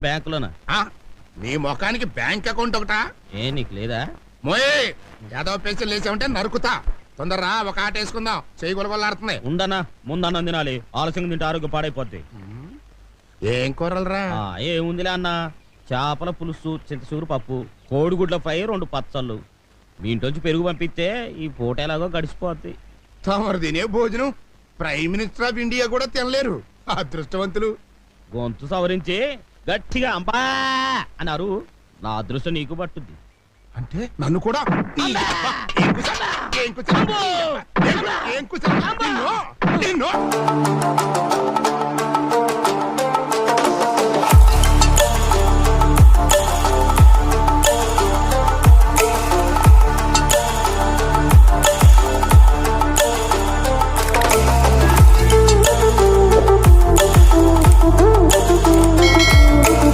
బ్యాంకులోనా? నీ ముఖానికి bank account ఒకటా? ఏ నీకు లేదా? మోయే యాదవ పెన్షన్ లేచావంటే నరుకుతా. తొందరరా ఒక ఆట వేసుకుందాం. చేయి గొలగొల్లాడుతున్నాయి. ఉండనా ముందన్నం తినాలి, ఆలస్యంగా తింటే ఆరోగ్యం పాడైపోద్ది. ఏం కూరలరా? ఏముందిలే అన్న, చేపల పులుసు, చింతసూరు పప్పు, కోడిగుడ్ల ఫ్రై, 2 పచ్చళ్ళు. మీ ఇంటి పెరుగు పంపిస్తే ఈ పూట ఎలాగో గడిచిపోద్ది. తమరు తినే భోజనం ప్రైమ్ మినిస్టర్ ఆఫ్ ఇండియా కూడా తినలేరు. అదృష్టవంతులు. గొంతు సవరించి గట్టిగా అంబా అన్నారు. నా అదృష్టం నీకు పట్టుద్ది. అంటే నన్ను కూడా నిన్ను